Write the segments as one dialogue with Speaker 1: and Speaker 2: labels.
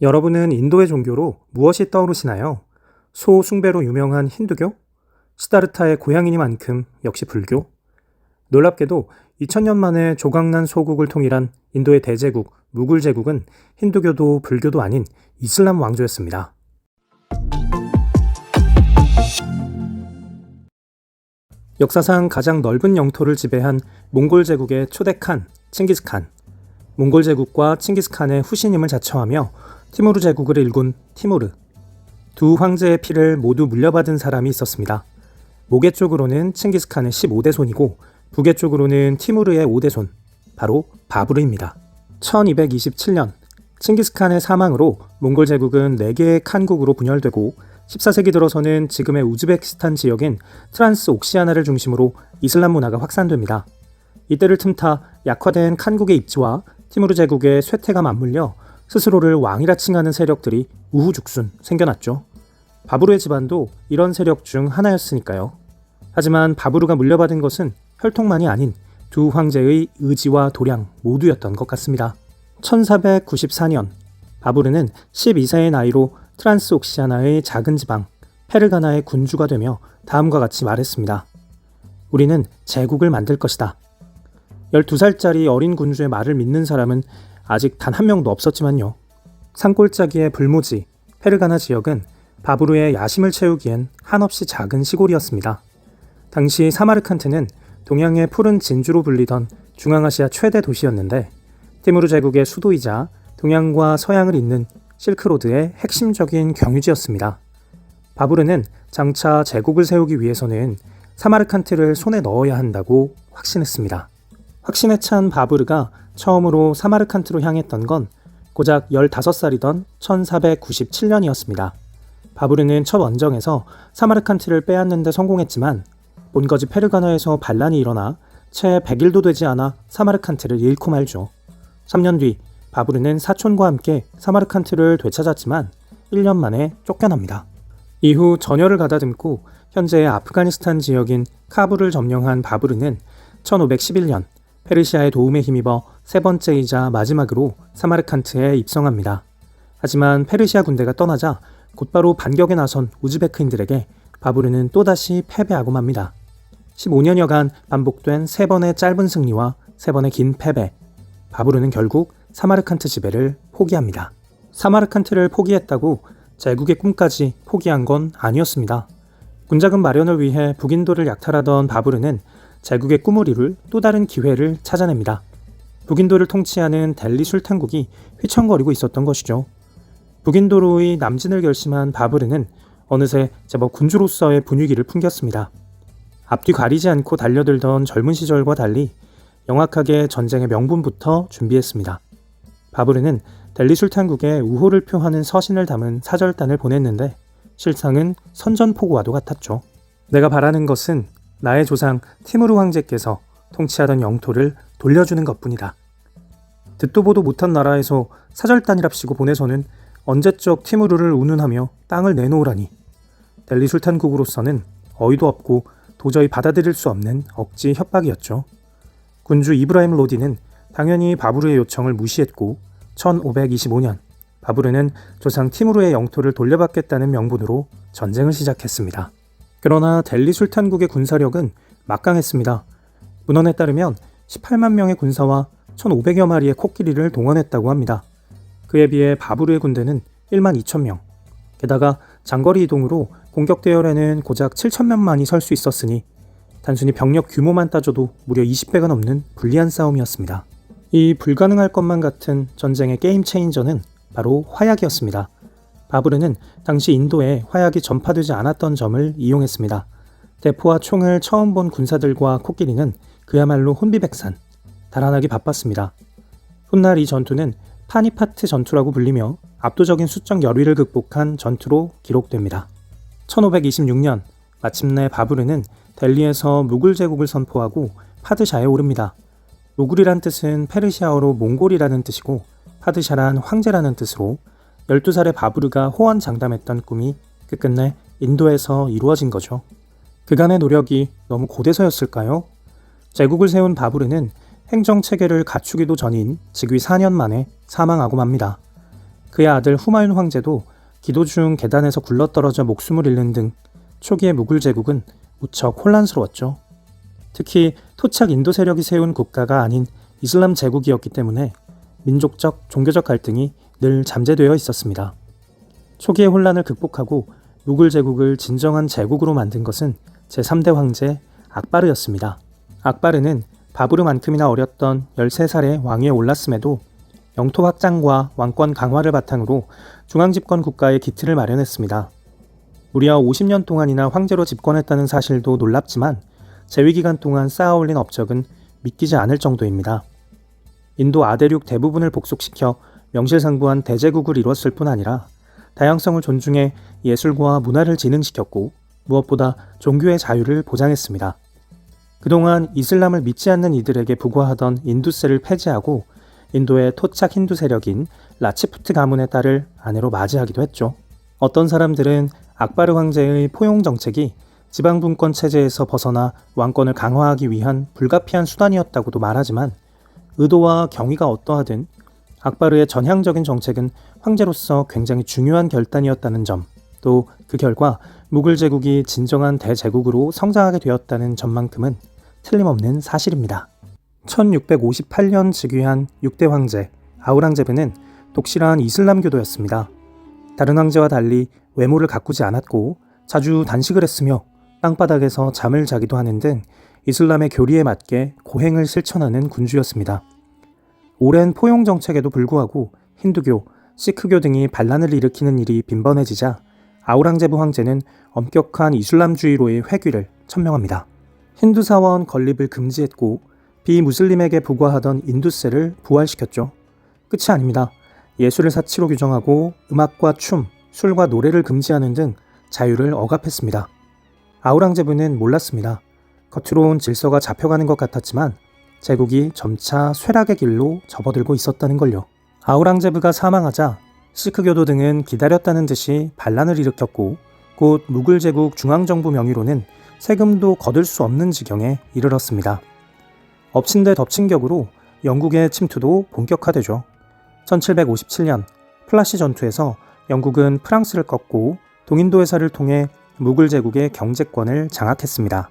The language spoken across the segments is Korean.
Speaker 1: 여러분은 인도의 종교로 무엇이 떠오르시나요? 소 숭배로 유명한 힌두교? 시다르타의 고향이니만큼 역시 불교? 놀랍게도 2000년 만에 조각난 소국을 통일한 인도의 대제국 무굴 제국은 힌두교도 불교도 아닌 이슬람 왕조였습니다. 역사상 가장 넓은 영토를 지배한 몽골 제국의 초대 칸, 칭기스칸. 몽골 제국과 칭기스칸의 후신임을 자처하며 티무르 제국을 일군 티무르. 두 황제의 피를 모두 물려받은 사람이 있었습니다. 모계 쪽으로는 칭기스칸의 15대 손이고 북계 쪽으로는 티무르의 5대 손, 바로 바부르입니다. 1227년 칭기스칸의 사망으로 몽골 제국은 4개의 칸국으로 분열되고 14세기 들어서는 지금의 우즈베키스탄 지역인 트란스옥시아나를 중심으로 이슬람 문화가 확산됩니다. 이때를 틈타 약화된 칸국의 입지와 티무르 제국의 쇠퇴가 맞물려 스스로를 왕이라 칭하는 세력들이 우후죽순 생겨났죠. 바부르의 집안도 이런 세력 중 하나였으니까요. 하지만 바부르가 물려받은 것은 혈통만이 아닌 두 황제의 의지와 도량 모두였던 것 같습니다. 1494년 바부르는 12세의 나이로 트란스옥시아나의 작은 지방 페르가나의 군주가 되며 다음과 같이 말했습니다. 우리는 제국을 만들 것이다. 12살짜리 어린 군주의 말을 믿는 사람은 아직 단 한 명도 없었지만요. 산골짜기의 불모지 페르가나 지역은 바부르의 야심을 채우기엔 한없이 작은 시골이었습니다. 당시 사마르칸트는 동양의 푸른 진주로 불리던 중앙아시아 최대 도시였는데 티무르 제국의 수도이자 동양과 서양을 잇는 실크로드의 핵심적인 경유지였습니다. 바부르는 장차 제국을 세우기 위해서는 사마르칸트를 손에 넣어야 한다고 확신했습니다. 확신에 찬 바부르가 처음으로 사마르칸트로 향했던 건 고작 15살이던 1497년이었습니다. 바부르는 첫 원정에서 사마르칸트를 빼앗는 데 성공했지만 본거지 페르가나에서 반란이 일어나 채 100일도 되지 않아 사마르칸트를 잃고 말죠. 3년 뒤 바부르는 사촌과 함께 사마르칸트를 되찾았지만 1년 만에 쫓겨납니다. 이후 전열을 가다듬고 현재의 아프가니스탄 지역인 카불을 점령한 바부르는 1511년 페르시아의 도움에 힘입어 세 번째이자 마지막으로 사마르칸트에 입성합니다. 하지만 페르시아 군대가 떠나자 곧바로 반격에 나선 우즈베크인들에게 바부르는 또다시 패배하고 맙니다. 15년여간 반복된 3번의 짧은 승리와 3번의 긴 패배. 바부르는 결국 사마르칸트 지배를 포기합니다. 사마르칸트를 포기했다고 제국의 꿈까지 포기한 건 아니었습니다. 군자금 마련을 위해 북인도를 약탈하던 바부르는 제국의 꿈을 이룰 또 다른 기회를 찾아냅니다. 북인도를 통치하는 델리 술탄국이 휘청거리고 있었던 것이죠. 북인도로의 남진을 결심한 바부르는 어느새 제법 군주로서의 분위기를 풍겼습니다. 앞뒤 가리지 않고 달려들던 젊은 시절과 달리 영악하게 전쟁의 명분부터 준비했습니다. 바부르는 델리 술탄국에 우호를 표하는 서신을 담은 사절단을 보냈는데 실상은 선전포고와도 같았죠. 내가 바라는 것은 나의 조상 티무르 황제께서 통치하던 영토를 돌려주는 것뿐이다. 듣도 보도 못한 나라에서 사절단이랍시고 보내서는 언제적 티무르를 운운하며 땅을 내놓으라니. 델리 술탄국으로서는 어이도 없고 도저히 받아들일 수 없는 억지 협박이었죠. 군주 이브라임 로디는 당연히 바부르의 요청을 무시했고 1525년 바부르는 조상 티무르의 영토를 돌려받겠다는 명분으로 전쟁을 시작했습니다. 그러나 델리 술탄국의 군사력은 막강했습니다. 문헌에 따르면 18만 명의 군사와 1,500여 마리의 코끼리를 동원했다고 합니다. 그에 비해 바부르의 군대는 1만 2천 명. 게다가 장거리 이동으로 공격 대열에는 고작 7천명만이 설 수 있었으니 단순히 병력 규모만 따져도 무려 20배가 넘는 불리한 싸움이었습니다. 이 불가능할 것만 같은 전쟁의 게임 체인저는 바로 화약이었습니다. 바부르는 당시 인도에 화약이 전파되지 않았던 점을 이용했습니다. 대포와 총을 처음 본 군사들과 코끼리는 그야말로 혼비백산, 달아나기 바빴습니다. 훗날 이 전투는 파니파트 전투라고 불리며 압도적인 수적 열위를 극복한 전투로 기록됩니다. 1526년 마침내 바부르는 델리에서 무굴 제국을 선포하고 파드샤에 오릅니다. 무굴이란 뜻은 페르시아어로 몽골이라는 뜻이고 파드샤란 황제라는 뜻으로 12살의 바부르가 호언장담했던 꿈이 끝끝내 인도에서 이루어진 거죠. 그간의 노력이 너무 고돼서였을까요? 제국을 세운 바부르는 행정체계를 갖추기도 전인 즉위 4년 만에 사망하고 맙니다. 그의 아들 후마윤 황제도 기도 중 계단에서 굴러떨어져 목숨을 잃는 등 초기의 무굴 제국은 무척 혼란스러웠죠. 특히 토착 인도 세력이 세운 국가가 아닌 이슬람 제국이었기 때문에 민족적, 종교적 갈등이 늘 잠재되어 있었습니다. 초기의 혼란을 극복하고 무굴 제국을 진정한 제국으로 만든 것은 제3대 황제 악바르였습니다. 악바르는 바브르만큼이나 어렸던 13살의 왕위에 올랐음에도 영토 확장과 왕권 강화를 바탕으로 중앙집권 국가의 기틀을 마련했습니다. 무려 50년 동안이나 황제로 집권했다는 사실도 놀랍지만 재위기간 동안 쌓아올린 업적은 믿기지 않을 정도입니다. 인도 아대륙 대부분을 복속시켜 명실상부한 대제국을 이뤘을 뿐 아니라 다양성을 존중해 예술과 문화를 진흥시켰고 무엇보다 종교의 자유를 보장했습니다. 그동안 이슬람을 믿지 않는 이들에게 부과하던 인두세를 폐지하고 인도의 토착 힌두 세력인 라치푸트 가문의 딸을 아내로 맞이하기도 했죠. 어떤 사람들은 악바르 황제의 포용 정책이 지방분권 체제에서 벗어나 왕권을 강화하기 위한 불가피한 수단이었다고도 말하지만 의도와 경위가 어떠하든 악바르의 전향적인 정책은 황제로서 굉장히 중요한 결단이었다는 점, 또 그 결과 무굴 제국이 진정한 대제국으로 성장하게 되었다는 점만큼은 틀림없는 사실입니다. 1658년 즉위한 6대 황제 아우랑제브는 독실한 이슬람교도였습니다. 다른 황제와 달리 외모를 가꾸지 않았고 자주 단식을 했으며 땅바닥에서 잠을 자기도 하는 등 이슬람의 교리에 맞게 고행을 실천하는 군주였습니다. 오랜 포용 정책에도 불구하고 힌두교, 시크교 등이 반란을 일으키는 일이 빈번해지자 아우랑제브 황제는 엄격한 이슬람주의로의 회귀를 천명합니다. 힌두 사원 건립을 금지했고 비무슬림에게 부과하던 인두세를 부활시켰죠. 끝이 아닙니다. 예술을 사치로 규정하고 음악과 춤, 술과 노래를 금지하는 등 자유를 억압했습니다. 아우랑제브는 몰랐습니다. 겉으론 질서가 잡혀가는 것 같았지만 제국이 점차 쇠락의 길로 접어들고 있었다는 걸요. 아우랑제브가 사망하자 시크교도 등은 기다렸다는 듯이 반란을 일으켰고 곧 무굴 제국 중앙정부 명의로는 세금도 거둘 수 없는 지경에 이르렀습니다. 엎친 데 덮친 격으로 영국의 침투도 본격화되죠. 1757년 플라시 전투에서 영국은 프랑스를 꺾고 동인도 회사를 통해 무굴 제국의 경제권을 장악했습니다.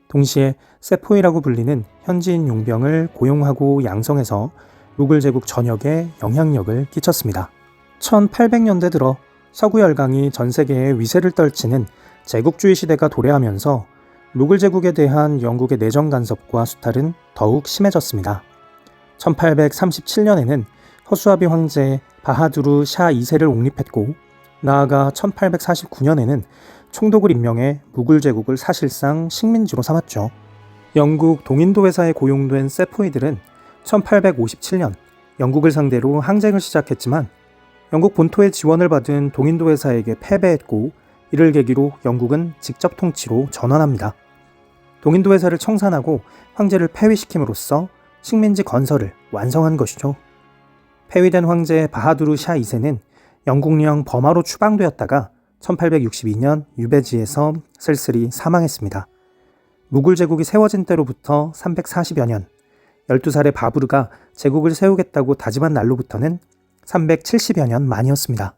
Speaker 1: 동시에 세포이라고 불리는 현지인 용병을 고용하고 양성해서 무굴 제국 전역에 영향력을 끼쳤습니다. 1800년대 들어 서구 열강이 전 세계에 위세를 떨치는 제국주의 시대가 도래하면서 무굴 제국에 대한 영국의 내정 간섭과 수탈은 더욱 심해졌습니다. 1837년에는 허수아비 황제 바하두르 샤 2세를 옹립했고 나아가 1849년에는 총독을 임명해 무굴 제국을 사실상 식민지로 삼았죠. 영국 동인도 회사에 고용된 세포이들은 1857년 영국을 상대로 항쟁을 시작했지만 영국 본토의 지원을 받은 동인도 회사에게 패배했고 이를 계기로 영국은 직접 통치로 전환합니다. 동인도 회사를 청산하고 황제를 폐위시킴으로써 식민지 건설을 완성한 것이죠. 폐위된 황제 바하두르 샤 2세는 영국령 버마로 추방되었다가 1862년 유배지에서 쓸쓸히 사망했습니다. 무굴 제국이 세워진 때로부터 340여 년, 12살의 바부르가 제국을 세우겠다고 다짐한 날로부터는 370여 년 만이었습니다.